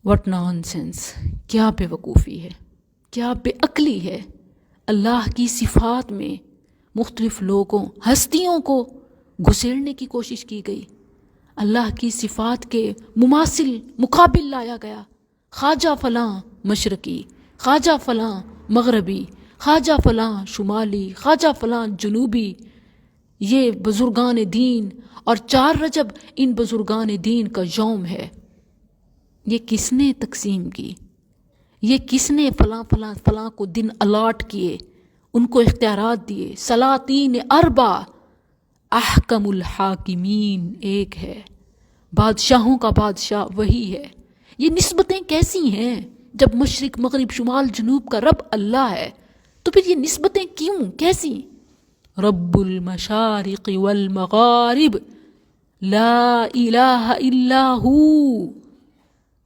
What naan sense, کیا بے وقوفی ہے، کیا بے عقلی ہے۔ اللہ کی صفات میں مختلف لوگوں، ہستیوں کو گھسیڑنے کی کوشش کی گئی، اللہ کی صفات کے مماثل، مقابل لایا گیا۔ خواجہ فلاں مشرقی، خواجہ فلاں مغربی، خواجہ فلاں شمالی، خواجہ فلاں جنوبی، یہ بزرگان دین، اور 4 رجب ان بزرگان دین کا یوم ہے۔ یہ کس نے تقسیم کی؟ یہ کس نے فلاں فلاں فلاں کو دن الاٹ کیے، ان کو اختیارات دیے؟ سلاطین اربع، احکم الحاکمین ایک ہے، بادشاہوں کا بادشاہ وہی ہے۔ یہ نسبتیں کیسی ہیں؟ جب مشرق مغرب شمال جنوب کا رب اللہ ہے تو پھر یہ نسبتیں کیوں، کیسی؟ رب المشارق والمغارب لا الہ الا ہو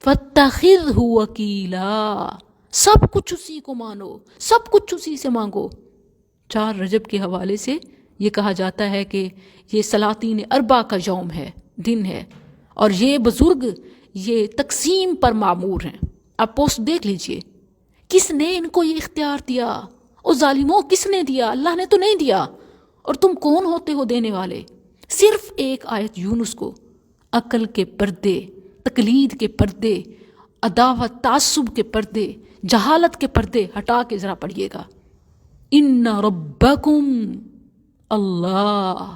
فاتخذہ وکیلا، سب کچھ اسی کو مانو، سب کچھ اسی سے مانگو۔ 4 رجب کے حوالے سے یہ کہا جاتا ہے کہ یہ سلاطین اربع کا یوم ہے، دن ہے، اور یہ بزرگ یہ تقسیم پر معمور ہیں۔ آپ پوسٹ دیکھ لیجئے، کس نے ان کو یہ اختیار دیا؟ او ظالموں، کس نے دیا؟ اللہ نے تو نہیں دیا، اور تم کون ہوتے ہو دینے والے؟ صرف ایک آیت یونس کو عقل کے پردے، تقلید کے پردے، عداوت تعصب کے پردے، جہالت کے پردے ہٹا کے ذرا پڑھیے گا۔ ان ربکم اللہ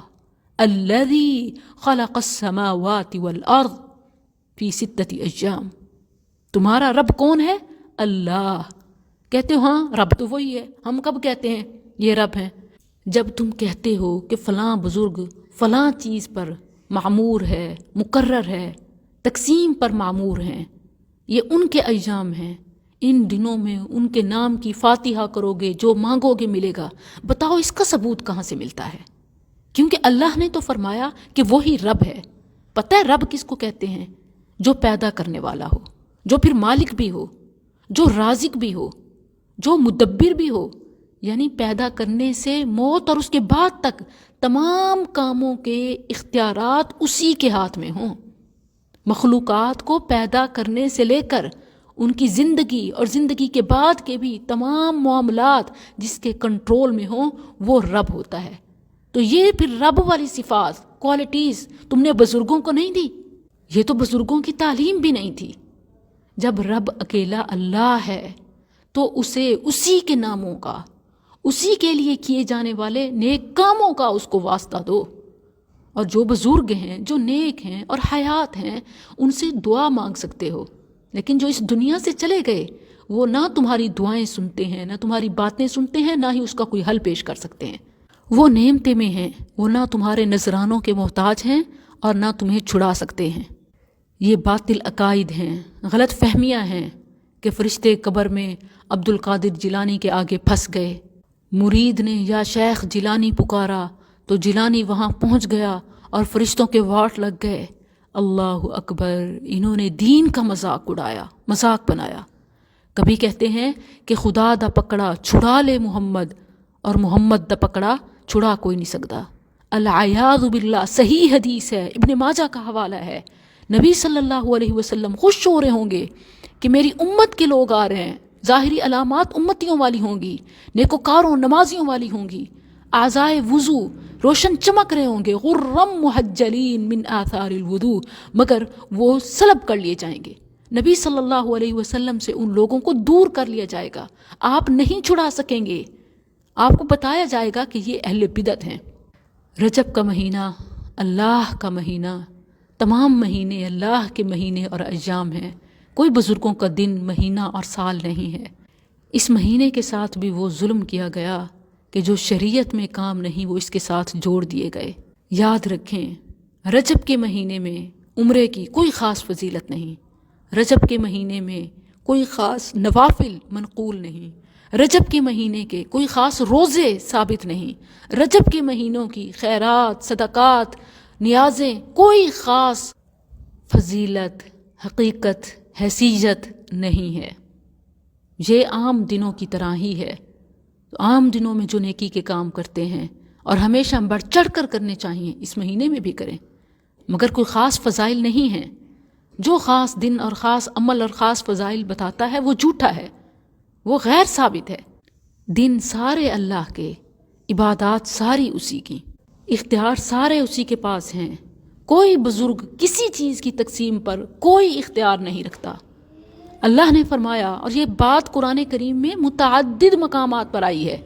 الذی خلق السماوات والارض فی 6 ایام، تمہارا رب کون ہے؟ اللہ۔ کہتے ہو ہاں رب تو وہی ہے، ہم کب کہتے ہیں یہ رب ہیں؟ جب تم کہتے ہو کہ فلاں بزرگ فلاں چیز پر معمور ہے، مقرر ہے، تقسیم پر معمور ہیں، یہ ان کے ایام ہیں، ان دنوں میں ان کے نام کی فاتحہ کرو گے، جو مانگو گے ملے گا، بتاؤ اس کا ثبوت کہاں سے ملتا ہے؟ کیونکہ اللہ نے تو فرمایا کہ وہی رب ہے۔ پتہ ہے رب کس کو کہتے ہیں؟ جو پیدا کرنے والا ہو، جو پھر مالک بھی ہو، جو رازق بھی ہو، جو مدبر بھی ہو، یعنی پیدا کرنے سے موت اور اس کے بعد تک تمام کاموں کے اختیارات اسی کے ہاتھ میں ہوں۔ مخلوقات کو پیدا کرنے سے لے کر ان کی زندگی اور زندگی کے بعد کے بھی تمام معاملات جس کے کنٹرول میں ہوں وہ رب ہوتا ہے۔ تو یہ پھر رب والی صفات، کوالٹیز تم نے بزرگوں کو نہیں دی، یہ تو بزرگوں کی تعلیم بھی نہیں تھی۔ جب رب اکیلا اللہ ہے تو اسے اسی کے ناموں کا، اسی کے لیے کیے جانے والے نیک کاموں کا اس کو واسطہ دو، اور جو بزرگ ہیں، جو نیک ہیں اور حیات ہیں، ان سے دعا مانگ سکتے ہو، لیکن جو اس دنیا سے چلے گئے وہ نہ تمہاری دعائیں سنتے ہیں، نہ تمہاری باتیں سنتے ہیں، نہ ہی اس کا کوئی حل پیش کر سکتے ہیں۔ وہ نعمتیں میں ہیں، وہ نہ تمہارے نذرانوں کے محتاج ہیں اور نہ تمہیں چھڑا سکتے ہیں۔ یہ باطل عقائد ہیں، غلط فہمیاں ہیں کہ فرشتے قبر میں عبد القادر جیلانی کے آگے پھنس گئے، مرید نے یا شیخ جیلانی پکارا تو جیلانی وہاں پہنچ گیا اور فرشتوں کے واٹ لگ گئے۔ اللہ اکبر، انہوں نے دین کا مذاق اڑایا، مذاق بنایا۔ کبھی کہتے ہیں کہ خدا دا پکڑا چھڑا لے محمد، اور محمد دا پکڑا چھڑا کوئی نہیں سکتا۔ العیاذ باللہ، صحیح حدیث ہے، ابن ماجہ کا حوالہ ہے، نبی صلی اللہ علیہ وسلم خوش ہو رہے ہوں گے کہ میری امت کے لوگ آ رہے ہیں، ظاہری علامات امتیوں والی ہوں گی، نیکوکاروں نمازیوں والی ہوں گی، اعضائے وضو روشن چمک رہے ہوں گے، غرم محجلین من آثار الوضو، مگر وہ سلب کر لیے جائیں گے۔ نبی صلی اللہ علیہ وسلم سے ان لوگوں کو دور کر لیا جائے گا، آپ نہیں چھڑا سکیں گے، آپ کو بتایا جائے گا کہ یہ اہل بدعت ہیں۔ رجب کا مہینہ اللہ کا مہینہ، تمام مہینے اللہ کے مہینے اور ایام ہیں، کوئی بزرگوں کا دن، مہینہ اور سال نہیں ہے۔ اس مہینے کے ساتھ بھی وہ ظلم کیا گیا کہ جو شریعت میں کام نہیں وہ اس کے ساتھ جوڑ دیے گئے۔ یاد رکھیں، رجب کے مہینے میں عمرے کی کوئی خاص فضیلت نہیں، رجب کے مہینے میں کوئی خاص نوافل منقول نہیں، رجب کے مہینے کے کوئی خاص روزے ثابت نہیں، رجب کے مہینوں کی خیرات، صدقات، نیازیں کوئی خاص فضیلت، حقیقت، حیثیت نہیں ہے۔ یہ عام دنوں کی طرح ہی ہے، عام دنوں میں جو نیکی کے کام کرتے ہیں اور ہمیشہ بڑھ چڑھ کر کرنے چاہیے، اس مہینے میں بھی کریں، مگر کوئی خاص فضائل نہیں ہیں۔ جو خاص دن اور خاص عمل اور خاص فضائل بتاتا ہے وہ جھوٹا ہے، وہ غیر ثابت ہے۔ دن سارے اللہ کے، عبادات ساری اسی کی، اختیار سارے اسی کے پاس ہیں۔ کوئی بزرگ کسی چیز کی تقسیم پر کوئی اختیار نہیں رکھتا۔ اللہ نے فرمایا، اور یہ بات قرآن کریم میں متعدد مقامات پر آئی ہے،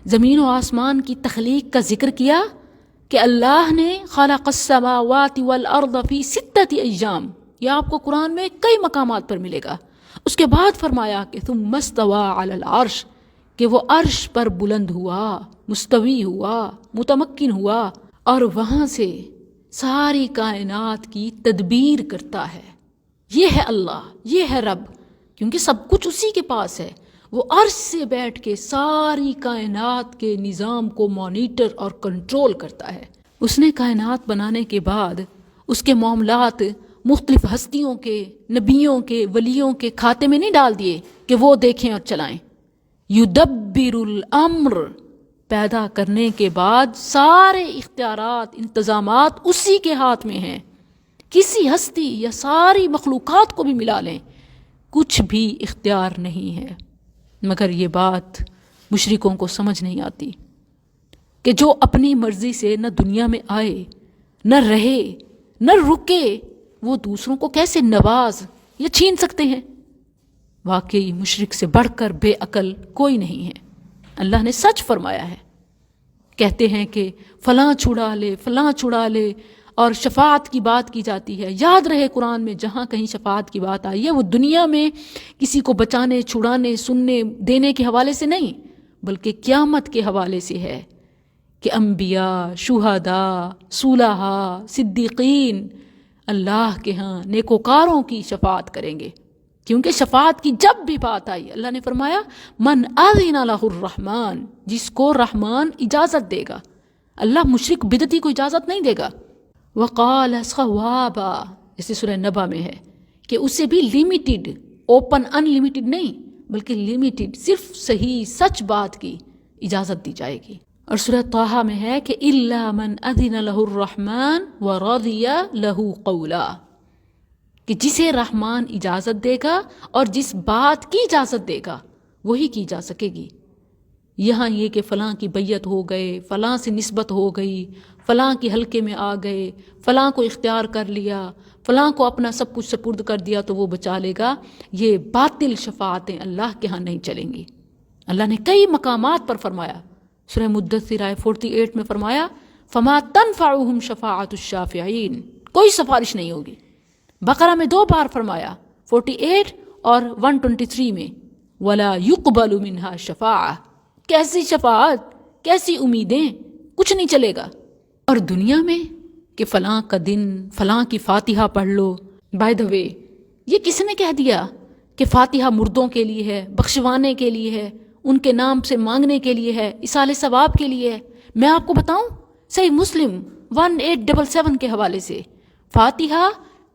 زمین و آسمان کی تخلیق کا ذکر کیا کہ اللہ نے خلق السماوات والارض فی 6 ایام، یہ آپ کو قرآن میں کئی مقامات پر ملے گا۔ اس کے بعد فرمایا کہ ثم استوى علی العرش، کہ وہ عرش پر بلند ہوا، مستوی ہوا، متمکن ہوا، اور وہاں سے ساری کائنات کی تدبیر کرتا ہے۔ یہ ہے اللہ، یہ ہے رب، کیونکہ سب کچھ اسی کے پاس ہے۔ وہ عرش سے بیٹھ کے ساری کائنات کے نظام کو مانیٹر اور کنٹرول کرتا ہے۔ اس نے کائنات بنانے کے بعد اس کے معاملات مختلف ہستیوں کے، نبیوں کے، ولیوں کے کھاتے میں نہیں ڈال دیے کہ وہ دیکھیں اور چلائیں۔ یدبر الامر، پیدا کرنے کے بعد سارے اختیارات، انتظامات اسی کے ہاتھ میں ہیں۔ کسی ہستی یا ساری مخلوقات کو بھی ملا لیں، کچھ بھی اختیار نہیں ہے۔ مگر یہ بات مشرکوں کو سمجھ نہیں آتی کہ جو اپنی مرضی سے نہ دنیا میں آئے، نہ رہے، نہ رکے، وہ دوسروں کو کیسے نواز یا چھین سکتے ہیں؟ واقعی مشرک سے بڑھ کر بے عقل کوئی نہیں ہے۔ اللہ نے سچ فرمایا ہے، کہتے ہیں کہ فلاں چھڑا لے، فلاں چھڑا لے، اور شفاعت کی بات کی جاتی ہے۔ یاد رہے قرآن میں جہاں کہیں شفاعت کی بات آئی ہے وہ دنیا میں کسی کو بچانے، چھڑانے، سننے، دینے کے حوالے سے نہیں، بلکہ قیامت کے حوالے سے ہے کہ انبیاء، شہداء، صلحاء، صدیقین اللہ کے ہاں نیکوکاروں کی شفاعت کریں گے۔ کیونکہ شفاعت کی جب بھی بات آئی، اللہ نے فرمایا من اذن لہ الرحمن، جس کو رحمان اجازت دے گا۔ اللہ مشرک بدعتی کو اجازت نہیں دے گا۔ وقال صوابا، جیسے سورہ نبا میں ہے کہ اسے بھی لیمیٹڈ، اوپن ان لمیٹڈ نہیں، بلکہ لیمیٹڈ، صرف صحیح سچ بات کی اجازت دی جائے گی۔ اور سورہ طٰہٰ میں ہے کہ الا من اذن لہ الرحمن ورضی لہ قولا، کہ جسے رحمان اجازت دے گا اور جس بات کی اجازت دے گا وہی کی جا سکے گی۔ یہاں یہ کہ فلاں کی بیعت ہو گئے، فلاں سے نسبت ہو گئی، فلاں کی حلقے میں آ گئے، فلاں کو اختیار کر لیا، فلاں کو اپنا سب کچھ سپرد کر دیا تو وہ بچا لے گا، یہ باطل شفاعتیں اللہ کے ہاں نہیں چلیں گی۔ اللہ نے کئی مقامات پر فرمایا، سورہ مدثر آیت 48 میں فرمایا فما تنفعهم شفاعت الشافعین، کوئی سفارش نہیں ہوگی۔ بقرہ میں 2 بار فرمایا، 48 اور 123 میں ولا يقبل منها شفاعہ، کیسی شفاعت، کیسی امیدیں، کچھ نہیں چلے گا۔ اور دنیا میں کہ فلاں کا دن، فلاں کی فاتحہ پڑھ لو۔ بائی دا وے، یہ کس نے کہہ دیا کہ فاتحہ مردوں کے لیے ہے، بخشوانے کے لیے ہے، ان کے نام سے مانگنے کے لیے ہے، ایصال ثواب کے لیے ہے؟ میں آپ کو بتاؤں، صحیح مسلم 1877 کے حوالے سے، فاتحہ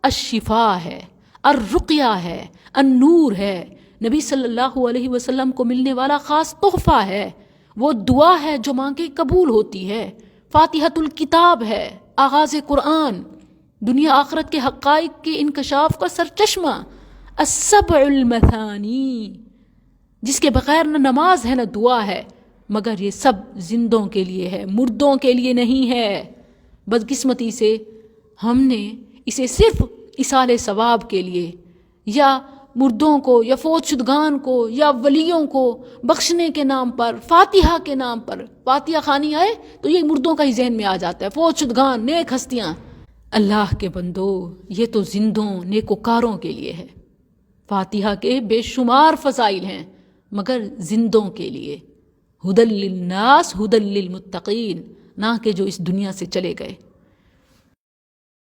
الشفا ہے، الرقیہ ہے، النور ہے، نبی صلی اللہ علیہ وسلم کو ملنے والا خاص تحفہ ہے، وہ دعا ہے جو مانگے قبول ہوتی ہے، فاتحۃ الکتاب ہے، آغاز قرآن، دنیا آخرت کے حقائق کے انکشاف کا سرچشمہ، السبع المثانی، جس کے بغیر نہ نماز ہے نہ دعا ہے، مگر یہ سب زندوں کے لیے ہے، مردوں کے لیے نہیں ہے۔ بدقسمتی سے ہم نے اسے صرف ایصال ثواب کے لیے یا مردوں کو یا فوت شدگان کو یا ولیوں کو بخشنے کے نام پر، فاتحہ کے نام پر، فاتحہ خوانی آئے تو یہ مردوں کا ہی ذہن میں آ جاتا ہے، فوت شدگان، نیک ہستیاں۔ اللہ کے بندو، یہ تو زندوں، نیکوکاروں کے لیے ہے۔ فاتحہ کے بے شمار فضائل ہیں، مگر زندوں کے لیے، ہدی للناس ہدی للمتقین، نہ کہ جو اس دنیا سے چلے گئے۔